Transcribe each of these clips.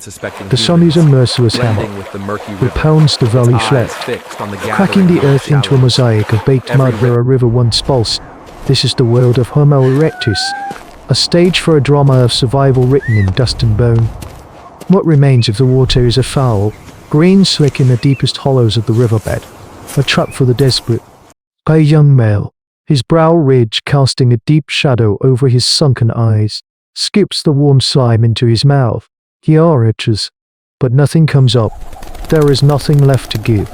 The sun is a merciless hammer. It pounds the valley flat, cracking the earth into a mosaic of baked mud where a river once pulsed. This is the world of Homo erectus, a stage for a drama of survival written in dust and bone. What remains of the water is a foul, green slick in the deepest hollows of the riverbed, a trap for the desperate. A young male, his brow ridge casting a deep shadow over his sunken eyes, skips the warm slime into his mouth. He retches, but nothing comes up. There is nothing left to give.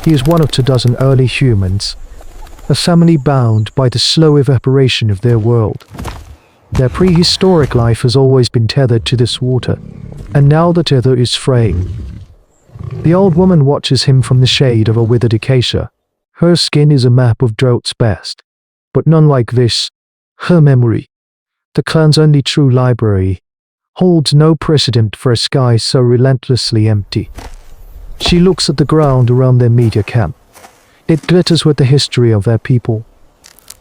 He is one of 24 early humans, a family bound by the slow evaporation of their world. Their prehistoric life has always been tethered to this water, and now the tether is fraying. The old woman watches him from the shade of a withered acacia. Her skin is a map of drought's best, but none like this. Her memory, the clan's only true library, holds no precedent for a sky so relentlessly empty. She looks at the ground around their media camp. It glitters with the history of their people.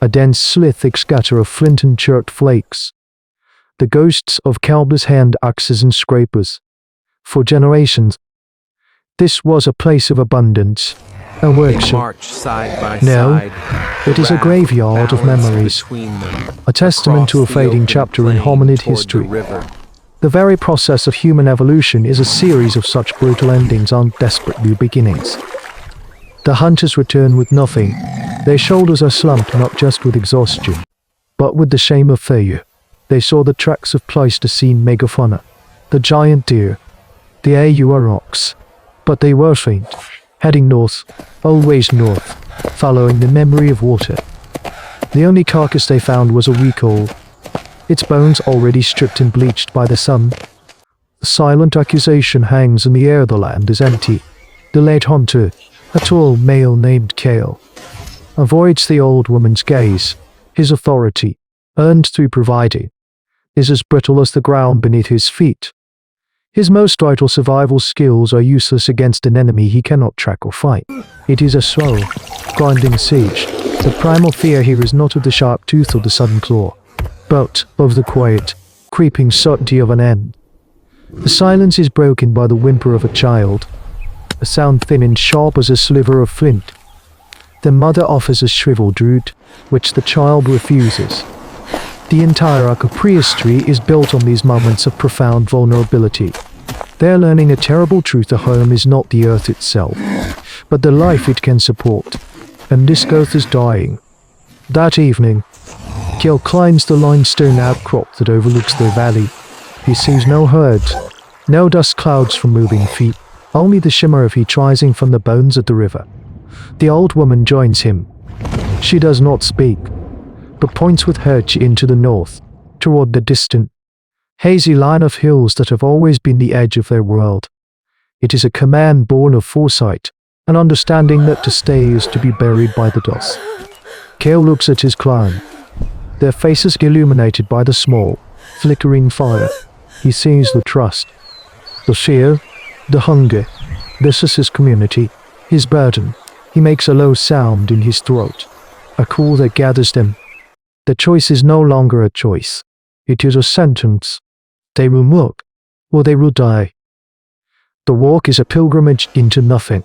A dense slithic scatter of flint and chert flakes. The ghosts of countless hand axes and scrapers. For generations, this was a place of abundance, a workshop. Now, it is a graveyard of memories, a testament to a fading chapter in hominid history. The very process of human evolution is a series of such brutal endings and desperate new beginnings. The hunters return with nothing. Their shoulders are slumped not just with exhaustion, but with the shame of failure. They saw the tracks of Pleistocene megafauna, the giant deer, the aurochs, but they were faint, heading north, always north, following the memory of water. The only carcass they found was a week old, its bones already stripped and bleached by the sun. The silent accusation hangs in the air. The land is empty. The late hunter, a tall male named Kale, avoids the old woman's gaze. His authority, earned through providing, is as brittle as the ground beneath his feet. His most vital survival skills are useless against an enemy he cannot track or fight. It is a slow, grinding siege. The primal fear here is not of the sharp tooth or the sudden claw, but of the quiet, creeping certainty of an end. The silence is broken by the whimper of a child, a sound thin and sharp as a sliver of flint. The mother offers a shriveled root, which the child refuses. The entire arc of prehistory is built on these moments of profound vulnerability. They are learning a terrible truth: the home is not the earth itself, but the life it can support, and this earth is dying. That evening, Kale climbs the limestone outcrop that overlooks their valley. He sees no herds, no dust clouds from moving feet, only the shimmer of heat rising from the bones at the river. The old woman joins him. She does not speak, but points with her chin into the north, toward the distant, hazy line of hills that have always been the edge of their world. It is a command born of foresight, an understanding that to stay is to be buried by the dust. Kale looks at his clan, their faces illuminated by the small, flickering fire. He sees the trust, the fear, the hunger. This is his community, his burden. He makes a low sound in his throat, a call that gathers them. The choice is no longer a choice. It is a sentence. They will walk, or they will die. The walk is a pilgrimage into nothing.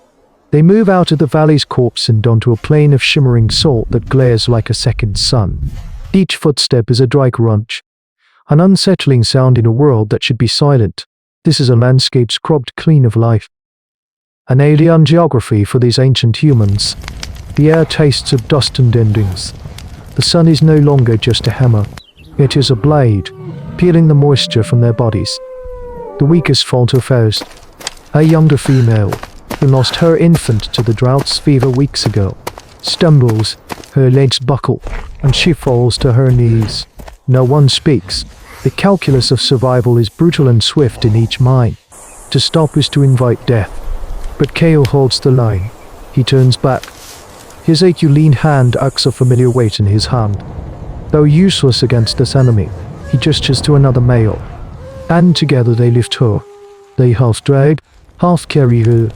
They move out of the valley's corpse and onto a plain of shimmering salt that glares like a second sun. Each footstep is a dry crunch, an unsettling sound in a world that should be silent. This is a landscape scrubbed clean of life. An alien geography for these ancient humans. The air tastes of dust and endings. The sun is no longer just a hammer. It is a blade, peeling the moisture from their bodies. The weakest falter first. A younger female, who lost her infant to the drought's fever weeks ago, stumbles, her legs buckle, and she falls to her knees. No one speaks. The calculus of survival is brutal and swift in each mind. To stop is to invite death. But Kale holds the line. He turns back. His aculine hand acts a familiar weight in his hand. Though useless against this enemy, he gestures to another male, and together they lift her. They half drag, half carry her,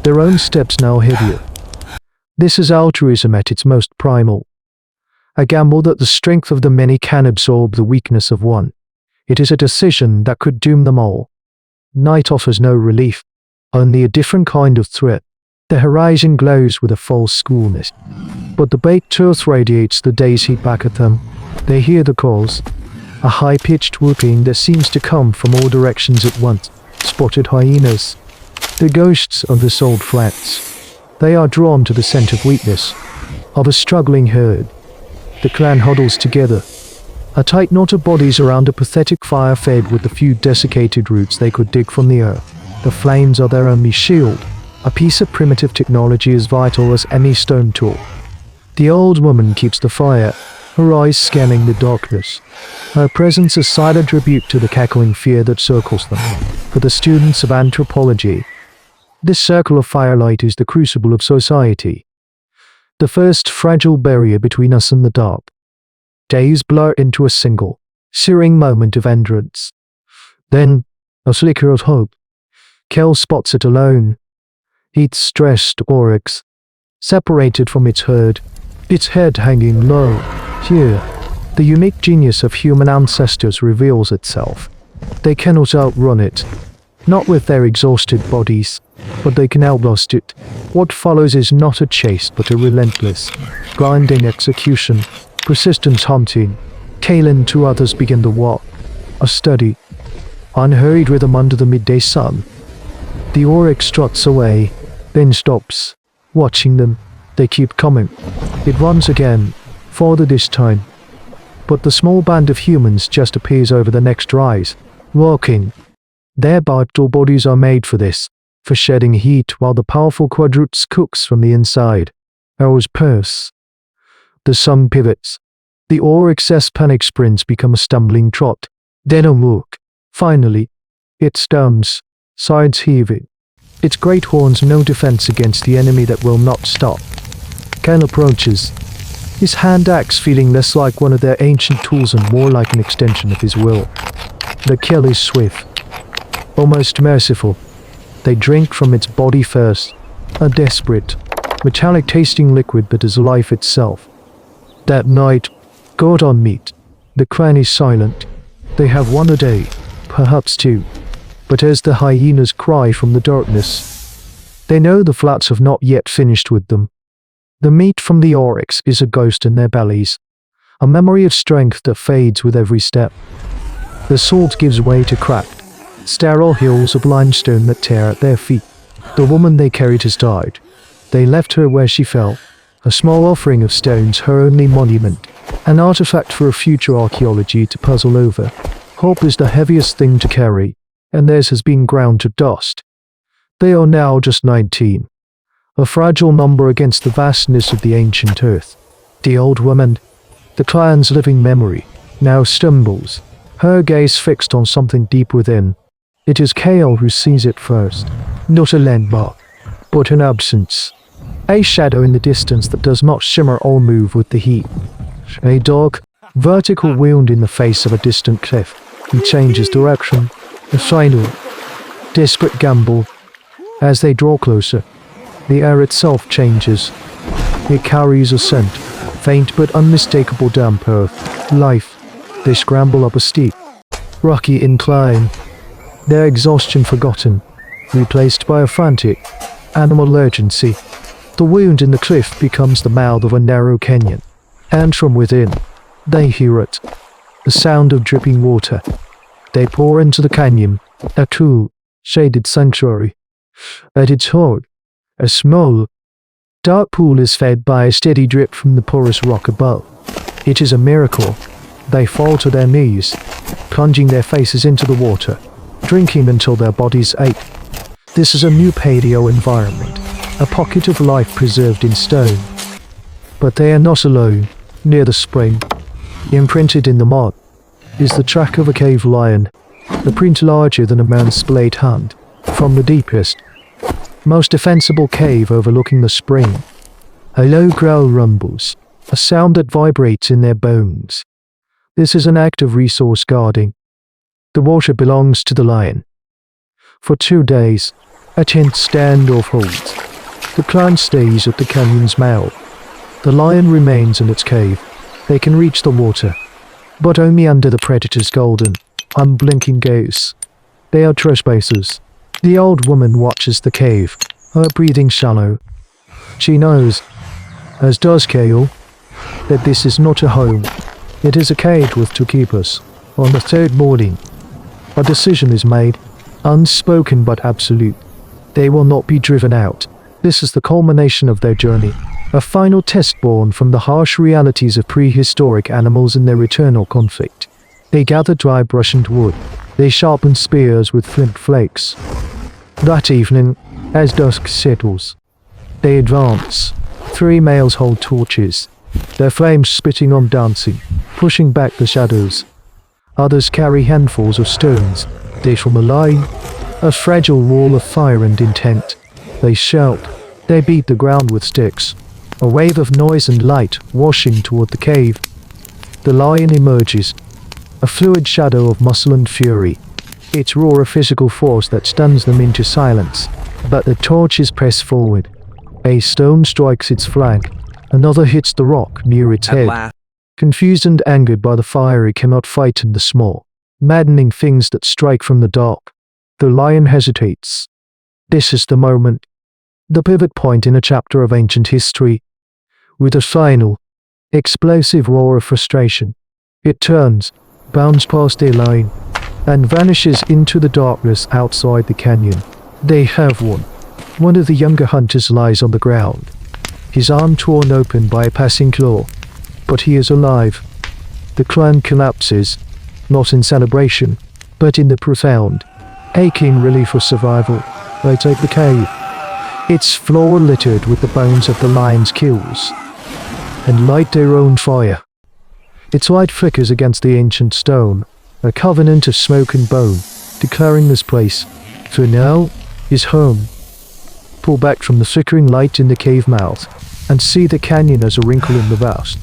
their own steps now heavier. This is altruism at its most primal. A gamble that the strength of the many can absorb the weakness of one. It is a decision that could doom them all. Night offers no relief, only a different kind of threat. The horizon glows with a false coolness, but the baked earth radiates the day's heat back at them. They hear the calls, a high-pitched whooping that seems to come from all directions at once. Spotted hyenas, the ghosts of the salt flats. They are drawn to the scent of weakness, of a struggling herd. The clan huddles together, a tight knot of bodies around a pathetic fire fed with the few desiccated roots they could dig from the earth. The flames are their only shield, a piece of primitive technology as vital as any stone tool. The old woman keeps the fire, her eyes scanning the darkness. Her presence a silent tribute to the cackling fear that circles them. For the students of anthropology, this circle of firelight is the crucible of society, the first fragile barrier between us and the dark. Days blur into a single, searing moment of entrance. Then, a flicker of hope. Kel spots it alone. Its stressed oryx, separated from its herd, its head hanging low. Here, the unique genius of human ancestors reveals itself. They cannot outrun it, not with their exhausted bodies, but they can outlast it. What follows is not a chase but a relentless, grinding execution, persistence hunting. Kale and two others begin the walk, a steady, unhurried rhythm under the midday sun. The oryx struts away, then stops, watching them. They keep coming. It runs again, farther this time. But the small band of humans just appears over the next rise, walking. Their vital bodies are made for this, for shedding heat while the powerful quadruped cooks from the inside. Arrows purse. The sun pivots. The oryx's panic sprints become a stumbling trot, then a walk. Finally, it stumbles, sides heaving. Its great horns no defense against the enemy that will not stop. Kel approaches, his hand axe feeling less like one of their ancient tools and more like an extension of his will. The kill is swift, almost merciful. They drink from its body first, a desperate, metallic-tasting liquid that is life itself. That night, God on meat, the clan is silent. They have one a day, perhaps two. But as the hyenas cry from the darkness, they know the flats have not yet finished with them. The meat from the oryx is a ghost in their bellies, a memory of strength that fades with every step. The salt gives way to cracked, sterile hills of limestone that tear at their feet. The woman they carried has died. They left her where she fell, a small offering of stones, her only monument, an artifact for a future archaeology to puzzle over. Hope is the heaviest thing to carry, and theirs has been ground to dust. They are now just 19, a fragile number against the vastness of the ancient earth. The old woman, the clan's living memory, now stumbles, her gaze fixed on something deep within. It is Kale who sees it first, not a landmark, but an absence. A shadow in the distance that does not shimmer or move with the heat. A dark, vertical wound in the face of a distant cliff. He changes direction. A final, desperate gamble. As they draw closer, the air itself changes. It carries a scent, faint but unmistakable damp earth, life. They scramble up a steep, rocky incline, their exhaustion forgotten, replaced by a frantic, animal urgency. The wound in the cliff becomes the mouth of a narrow canyon, and from within, they hear it, the sound of dripping water. They pour into the canyon, a cool, shaded sanctuary. At its heart, a small, dark pool is fed by a steady drip from the porous rock above. It is a miracle. They fall to their knees, plunging their faces into the water, drinking until their bodies ache. This is a new paleo environment, a pocket of life preserved in stone. But they are not alone. Near the spring, imprinted in the mud, is the track of a cave lion, the print larger than a man's splayed hand. From the deepest, most defensible cave overlooking the spring, a low growl rumbles, a sound that vibrates in their bones. This is an act of resource guarding. The water belongs to the lion. For 2 days, a tense standoff holds. The clan stays at the canyon's mouth. The lion remains in its cave. They can reach the water, but only under the predator's golden, unblinking gaze. They are trespassers. The old woman watches the cave, her breathing shallow. She knows, as does Kale, that this is not a home. It is a cage with to keep us. On the third morning, a decision is made, unspoken but absolute. They will not be driven out. This is the culmination of their journey, a final test born from the harsh realities of prehistoric animals in their eternal conflict. They gather dry brush and wood. They sharpen spears with flint flakes. That evening, as dusk settles, they advance. 3 males hold torches, their flames spitting on dancing, pushing back the shadows. Others carry handfuls of stones. They form a line, a fragile wall of fire and intent. They shout. They beat the ground with sticks. A wave of noise and light washing toward the cave. The lion emerges, a fluid shadow of muscle and fury. Its roar a physical force that stuns them into silence. But the torches press forward. A stone strikes its flank. Another hits the rock near its head. Confused and angered by the fire, he cannot fight in the small, maddening things that strike from the dark. The lion hesitates. This is the moment, the pivot point in a chapter of ancient history. With a final, explosive roar of frustration, it turns, bounds past their line, and vanishes into the darkness outside the canyon. They have won. One of the younger hunters lies on the ground, his arm torn open by a passing claw, but he is alive. The clan collapses, not in celebration, but in the profound, aching relief of survival. They take the cave, its floor littered with the bones of the lion's kills, and light their own fire. Its light flickers against the ancient stone, a covenant of smoke and bone, declaring this place, for now, is home. Pull back from the flickering light in the cave mouth, and see the canyon as a wrinkle in the vast,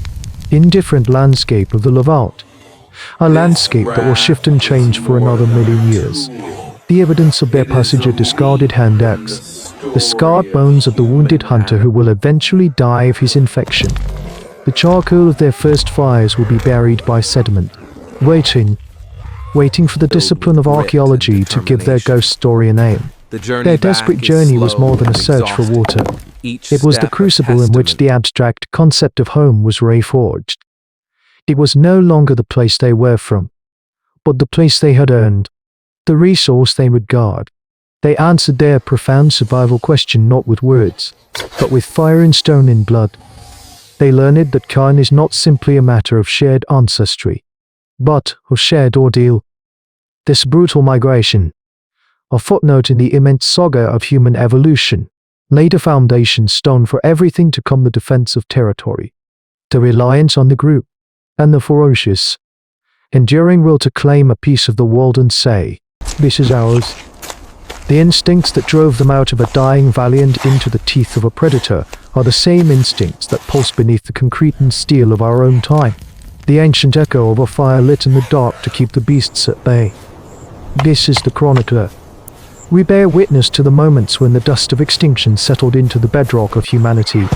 indifferent landscape of the Levant. A landscape that will shift and change for another million years. The evidence of their passage, a discarded hand axe, the scarred bones of the wounded hunter who will eventually die of his infection. The charcoal of their first fires will be buried by sediment, waiting for the discipline of archaeology to give their ghost story a name. Their desperate journey was more than a search for water. It was the crucible in which the abstract concept of home was reforged. It was no longer the place they were from, but the place they had earned, the resource they would guard. They answered their profound survival question not with words, but with fire and stone and blood. They learned that kind is not simply a matter of shared ancestry, but of shared ordeal. This brutal migration, a footnote in the immense saga of human evolution, laid a foundation stone for everything to come: the defense of territory, the reliance on the group, and the ferocious, enduring will to claim a piece of the world and say, "This is ours." The instincts that drove them out of a dying valley and into the teeth of a predator are the same instincts that pulse beneath the concrete and steel of our own time, the ancient echo of a fire lit in the dark to keep the beasts at bay. This is the chronicler. We bear witness to the moments when the dust of extinction settled into the bedrock of humanity,